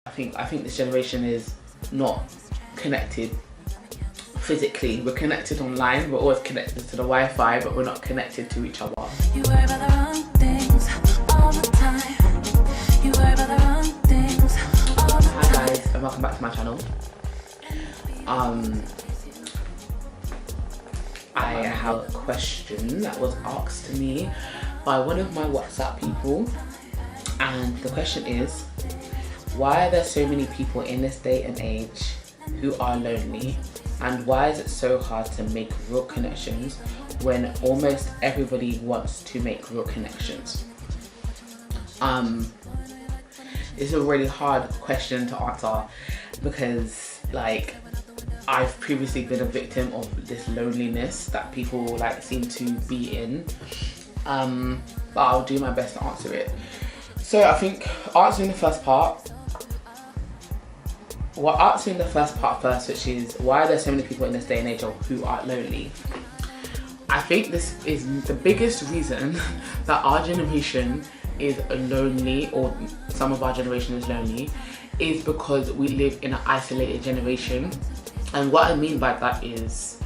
I think this generation is not connected physically. We're connected online, we're always connected to the Wi-Fi, but we're not connected to each other. You worry about the wrong things all the time. You worry about the wrong things all the time. Hi guys, and welcome back to my channel. I have a question that was asked to me by one of my WhatsApp people, and the question is, why are there so many people in this day and age who are lonely, and why is it so hard to make real connections when almost everybody wants to make real connections? It's a really hard question to answer because, like, I've previously been a victim of this loneliness that people like seem to be in, but I'll do my best to answer it. So I think answering the first part first, which is why are there so many people in this day and age who are lonely. I think this is the biggest reason that our generation is lonely, or some of our generation is lonely, is because we live in an isolated generation. And what I mean by that is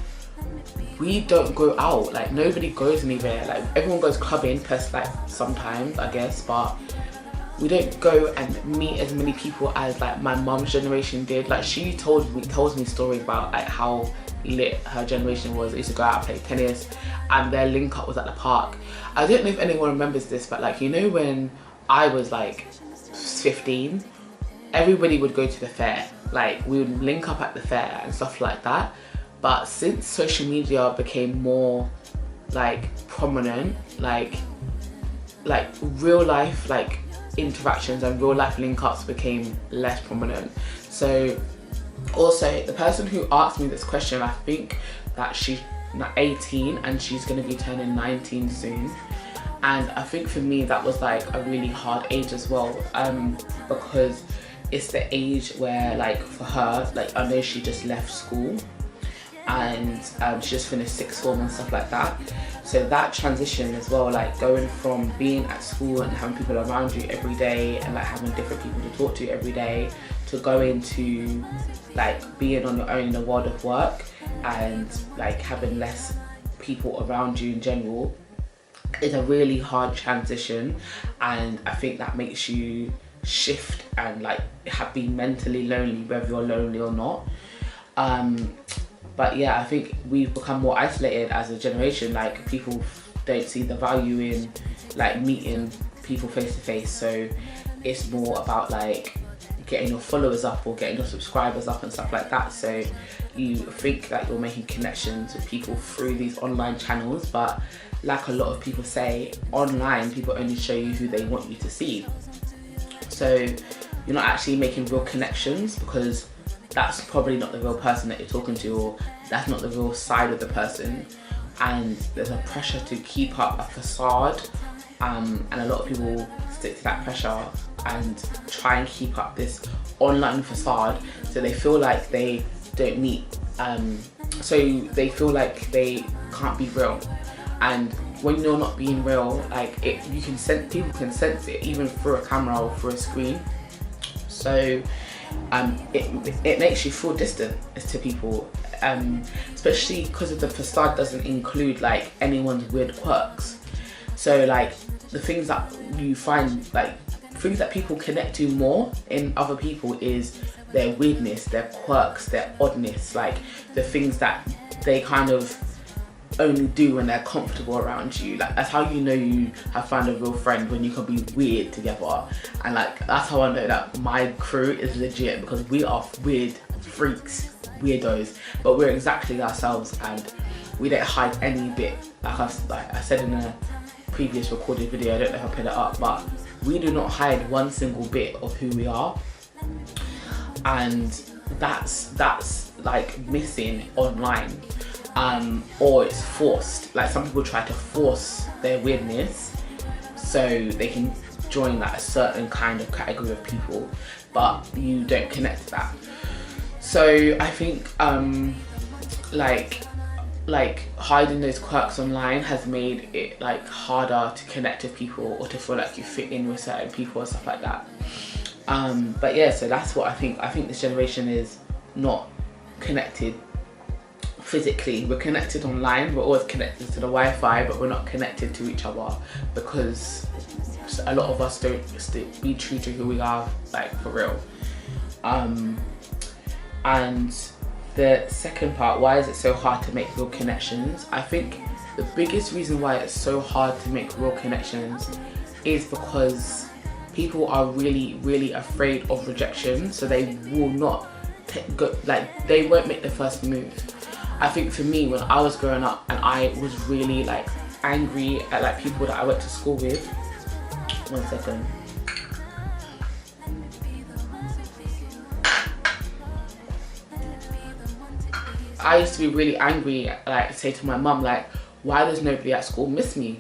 we don't go out, like nobody goes anywhere. Like everyone goes clubbing, plus like sometimes I guess, but we don't go and meet as many people as like my mum's generation did. Like she tells me stories about like how lit her generation was. They used to go out and play tennis, and their link up was at the park. I don't know if anyone remembers this, but like, you know, when I was like 15, everybody would go to the fair. Like we would link up at the fair and stuff like that. But since social media became more like prominent, like real life like interactions and real life link ups became less prominent. So also the person who asked me this question, I think that she's 18 and she's going to be turning 19 soon. And I think for me that was like a really hard age as well, because it's the age where, like, for her, like, I know she just left school and she just finished sixth form and stuff like that. So that transition as well, like going from being at school and having people around you every day and like having different people to talk to every day, to going to like being on your own in the world of work and like having less people around you in general, is a really hard transition. And I think that makes you shift and like be mentally lonely whether you're lonely or not. But yeah, I think we've become more isolated as a generation. Like people don't see the value in like meeting people face to face, so it's more about like getting your followers up or getting your subscribers up and stuff like that. So you think that you're making connections with people through these online channels, but like a lot of people say, online people only show you who they want you to see. So you're not actually making real connections because that's probably not the real person that you're talking to, or that's not the real side of the person. And there's a pressure to keep up a facade, and a lot of people stick to that pressure and try and keep up this online facade, so they feel like they don't meet, so they feel like they can't be real. And when you're not being real, like you can sense, people can sense it even through a camera or through a screen. So it makes you feel distant to people, especially because the facade doesn't include like anyone's weird quirks. So like the things that you find, like things that people connect to more in other people is their weirdness, their quirks, their oddness, like the things that they kind of only do when they're comfortable around you. Like that's how you know you have found a real friend, when you can be weird together. And like that's how I know that my crew is legit, because we are weird freaks, weirdos, but we're exactly ourselves and we don't hide any bit. Like I said in a previous recorded video, I don't know if I put it up, but we do not hide one single bit of who we are. And that's like missing online. Or it's forced. Like some people try to force their weirdness so they can join like a certain kind of category of people, but you don't connect to that. So I think like hiding those quirks online has made it like harder to connect with people or to feel like you fit in with certain people and stuff like that. But yeah, so that's what I think. I think this generation is not connected physically. We're connected online, we're always connected to the Wi-Fi, but we're not connected to each other because a lot of us don't be true to who we are, like, for real. And the second part, why is it so hard to make real connections? I think the biggest reason why it's so hard to make real connections is because people are really, really afraid of rejection, so they will not they won't make the first move. I think for me, when I was growing up and I was really like angry at like people that I went to school with. One second. I used to be really angry, like say to my mum, like, why does nobody at school miss me?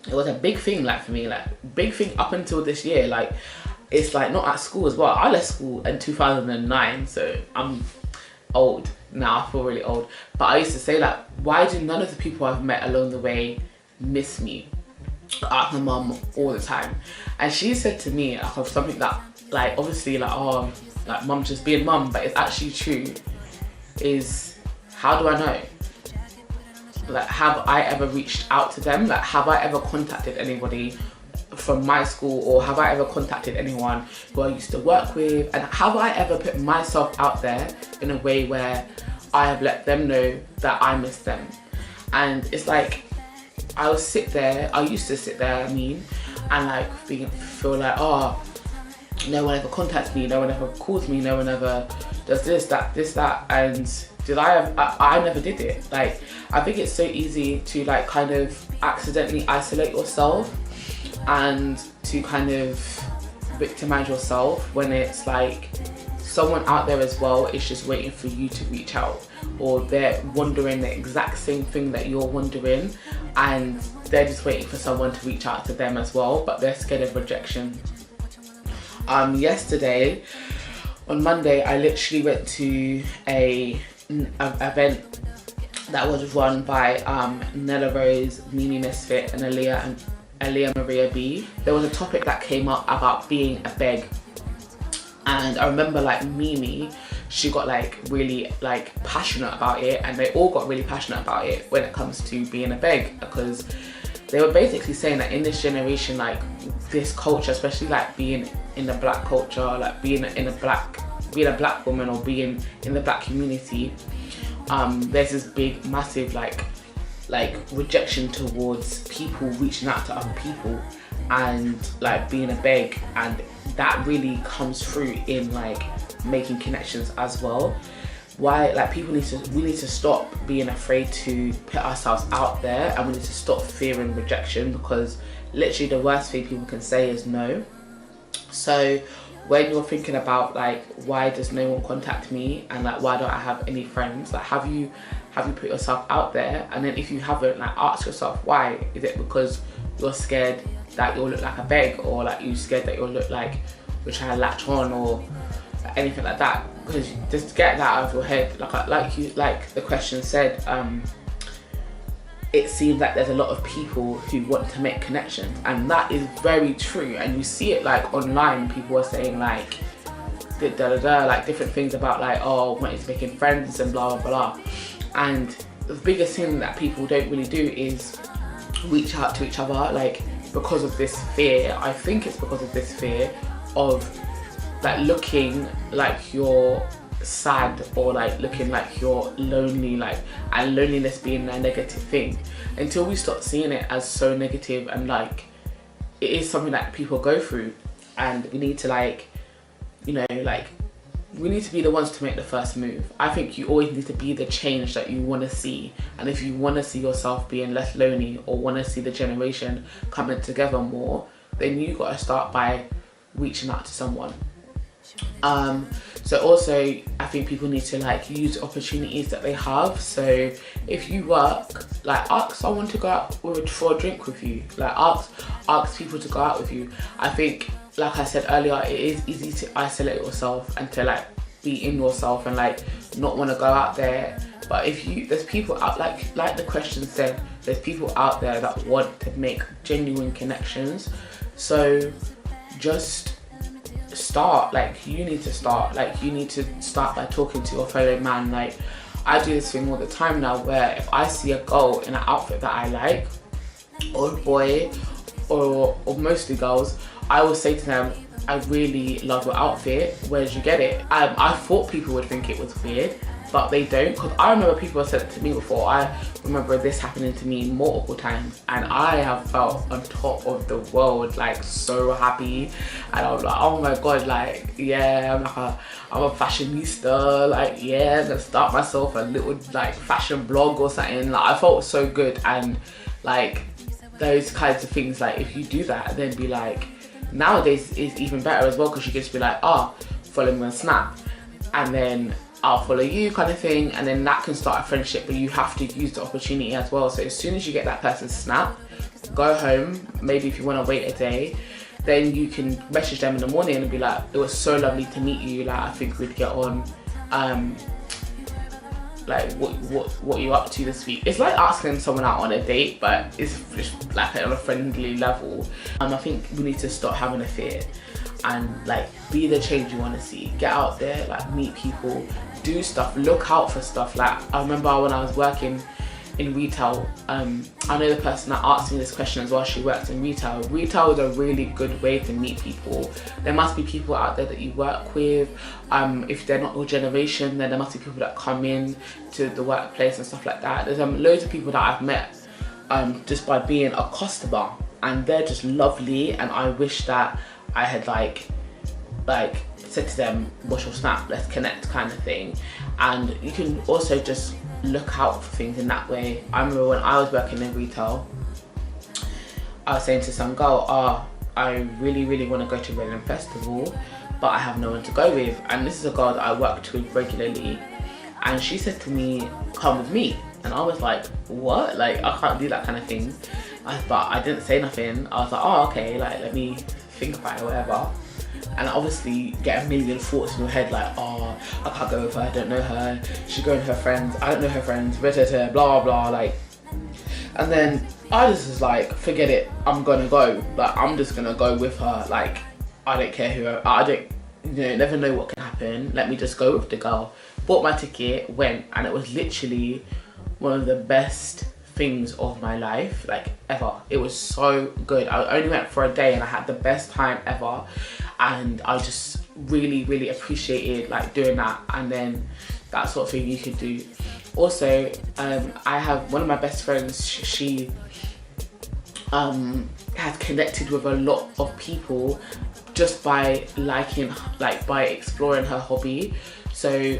It was a big thing, like, for me, like, big thing up until this year. Like, it's like not at school as well. I left school in 2009, so I'm old now. I feel really old. But I used to say, like, why do none of the people I've met along the way miss me? I ask my mum all the time, and she said to me, like, of something that, like, obviously, like, oh, like, mum just being mum, but it's actually true, is, how do I know? Like, have I ever reached out to them? Like, have I ever contacted anybody from my school, or have I ever contacted anyone who I used to work with? And have I ever put myself out there in a way where I have let them know that I miss them? And it's like, I used to sit there, and like feel like, oh, no one ever contacts me, no one ever calls me, no one ever does this, that, and I never did it. Like, I think it's so easy to like kind of accidentally isolate yourself and to kind of victimize yourself when it's like someone out there as well is just waiting for you to reach out, or they're wondering the exact same thing that you're wondering, and they're just waiting for someone to reach out to them as well, but they're scared of rejection. Yesterday, on Monday, I literally went to an event that was run by Nella Rose, Mimi Misfit, and Aaliyah Maria B. There was a topic that came up about being a beg, and I remember like Mimi, she got like really like passionate about it, and they all got really passionate about it when it comes to being a beg, because they were basically saying that in this generation, like this culture, especially like being in the black culture, like being a black woman or being in the black community, there's this big massive like rejection towards people reaching out to other people and like being a beg, and that really comes through in like making connections as well. Why, like, we need to stop being afraid to put ourselves out there, and we need to stop fearing rejection, because literally the worst thing people can say is no. So when you're thinking about like, why does no one contact me, and like, why don't I have any friends, like, have you put yourself out there? And then if you haven't, like, ask yourself why. Is it because you're scared that you'll look like a beg, or like you're scared that you'll look like you're trying to latch on, or anything like that? Because just get that out of your head. Like the question said, it seems like there's a lot of people who want to make connections, and that is very true. And you see it like online, people are saying like like different things about like, oh, when it's making friends and blah blah blah. And the biggest thing that people don't really do is reach out to each other, like, because of this fear. I think it's because of this fear of like looking like you're sad, or like looking like you're lonely, like, and loneliness being a negative thing, until we stop seeing it as so negative, and like it is something that people go through, and we need to like, you know, like, we need to be the ones to make the first move. I think you always need to be the change that you want to see, and if you want to see yourself being less lonely, or want to see the generation coming together more, then you got to start by reaching out to someone. So also, I think people need to like use opportunities that they have. So if you work, like, ask someone to go out for a drink with you. Like, ask people to go out with you. I think, like I said earlier, it is easy to isolate yourself and to like be in yourself and like not want to go out there. But there's people out, like the question said, there's people out there that want to make genuine connections. So just start. Like, you need to start. Like, you need to start by talking to your fellow man. Like, I do this thing all the time now, where if I see a girl in an outfit that I like, or a boy, or mostly girls, I will say to them, I really love your outfit, where did you get it? I thought people would think it was weird, but they don't, because I remember people have said it to me before. I remember this happening to me multiple times, and I have felt on top of the world, like so happy. And I was like, oh my god, like, yeah, I'm a fashionista, like, yeah, I'm gonna start myself a little like fashion blog or something. Like, I felt so good. And like those kinds of things, like if you do that, then be like, nowadays is even better as well, because you can just be like, oh, follow me on Snap, and then I'll follow you, kind of thing, and then that can start a friendship. But you have to use the opportunity as well. So as soon as you get that person's Snap, go home. Maybe if you want to wait a day, then you can message them in the morning and be like, it was so lovely to meet you, like I think we'd get on, like what are you up to this week? It's like asking someone out on a date, but it's just like on a friendly level. I think we need to stop having a fear and like be the change you want to see. Get out there, like meet people, do stuff, look out for stuff. Like I remember when I was working in retail, I know the person that asked me this question as well, she works in retail. Retail is a really good way to meet people. There must be people out there that you work with. If they're not your generation, then there must be people that come in to the workplace and stuff like that. There's loads of people that I've met just by being a customer, and they're just lovely, and I wish that I had like said to them, what's your Snap, let's connect, kind of thing. And you can also just look out for things in that way. I remember when I was working in retail, I was saying to some girl, I really want to go to Reading Festival, but I have no one to go with. And this is a girl that I worked with regularly, and she said to me, come with me. And I was like, what? Like, I can't do that kind of thing. But I didn't say nothing. I was like, oh, okay, like let me think about it or whatever. And obviously get a million thoughts in your head, like, oh, I can't go with her, I don't know her, she's going with her friends, I don't know her friends, blah blah, like. And then I just was like, forget it, I'm gonna go. Like, I'm just gonna go with her. Like, I don't care who, I don't, you know, never know what can happen. Let me just go with the girl. Bought my ticket, went, and it was literally one of the best things of my life, like ever. It was so good. I only went for a day and I had the best time ever, and I just really appreciated like doing that. And then that sort of thing you could do. Also, I have one of my best friends, she has connected with a lot of people just by liking, like by exploring her hobby. So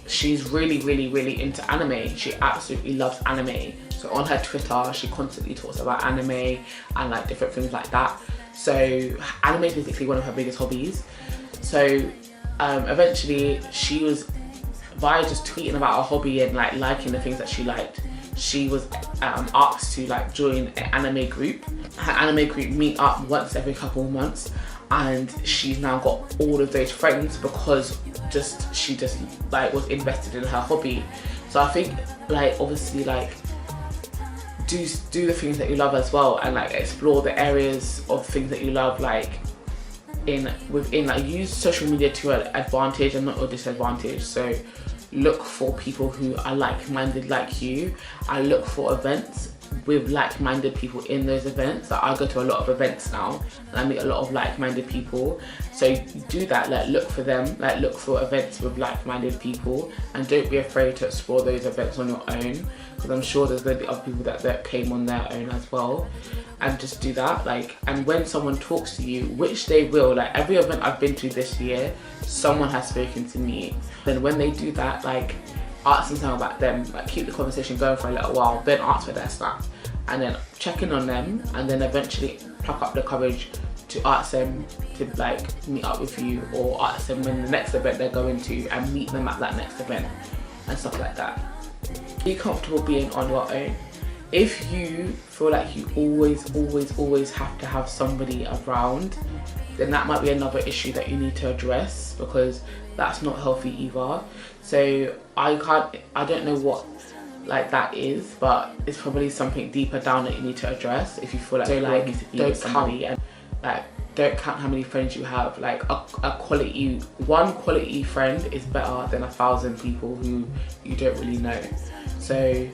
she's really into anime. She absolutely loves anime. So on her Twitter, she constantly talks about anime and like different things like that. So anime is basically one of her biggest hobbies. So eventually she was, by just tweeting about her hobby and like liking the things that she liked, she was asked to like join an anime group. Her anime group meet up once every couple of months, and she's now got all of those friends because she just like was invested in her hobby. So I think like obviously like do the things that you love as well, and like explore the areas of things that you love, like within like use social media to your advantage and not your disadvantage. So look for people who are like-minded like you. I look for events with like-minded people in those events. Like, I go to a lot of events now and I meet a lot of like-minded people. So do that, like look for them, like look for events with like-minded people, and don't be afraid to explore those events on your own, because I'm sure there's going to be other people that came on their own as well. And just do that. Like, and when someone talks to you, which they will, like every event I've been to this year, someone has spoken to me. Then when they do that, like ask them something about them, like keep the conversation going for a little while, then ask for their Snap, and then check in on them, and then eventually pluck up the courage to ask them to like meet up with you, or ask them when the next event they're going to and meet them at that next event and stuff like that. Be comfortable being on your own. If you feel like you always have to have somebody around, then that might be another issue that you need to address, because that's not healthy either. So I don't know what like that is, but it's probably something deeper down that you need to address if you feel like you need to be with somebody. And like don't count how many friends you have. Like one quality friend is better than 1,000 people who you don't really know. So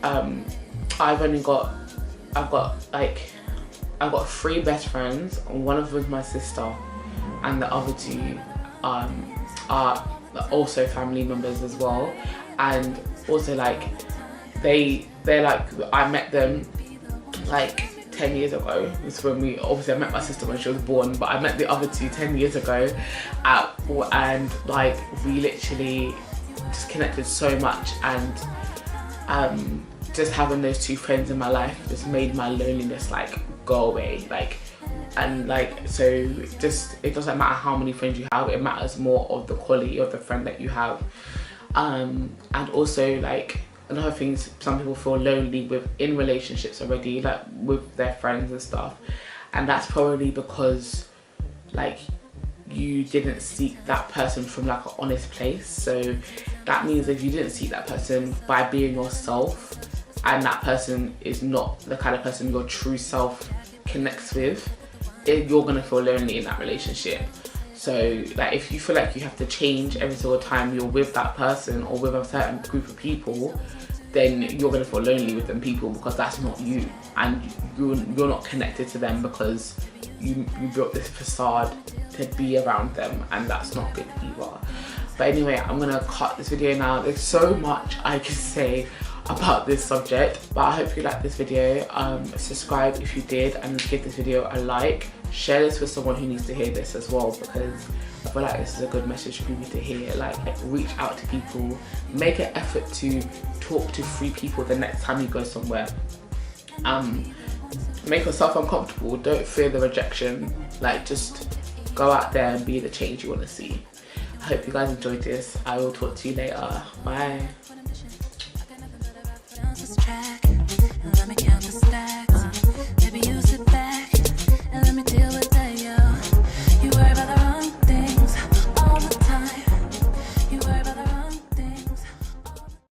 I've got 3 best friends. One of them is my sister, and the other 2 are also family members as well. And also like they're like, I met them like 10 years ago. It's when I met my sister when she was born, but I met the other 2 10 years ago, and like we literally just connected so much. And just having those 2 friends in my life just made my loneliness like go away. So it doesn't matter how many friends you have, it matters more of the quality of the friend that you have. And also like another thing is, some people feel lonely in relationships already, like with their friends and stuff, and that's probably because like you didn't seek that person from like an honest place. So that means if you didn't seek that person by being yourself, and that person is not the kind of person your true self connects with, you're gonna feel lonely in that relationship. So like if you feel like you have to change every single time you're with that person or with a certain group of people, then you're gonna feel lonely with them people, because that's not you, and you're not connected to them because you built this facade to be around them, and that's not good either. But anyway, I'm gonna cut this video now. There's so much I can say about this subject, but I hope you liked this video. Subscribe if you did, and give this video a like. Share this with someone who needs to hear this as well, because I feel like this is a good message for people to hear. Like reach out to people, make an effort to talk to 3 people the next time you go somewhere. Make yourself uncomfortable, don't fear the rejection, like just go out there and be the change you want to see. I hope you guys enjoyed this. I will talk to you later. Bye.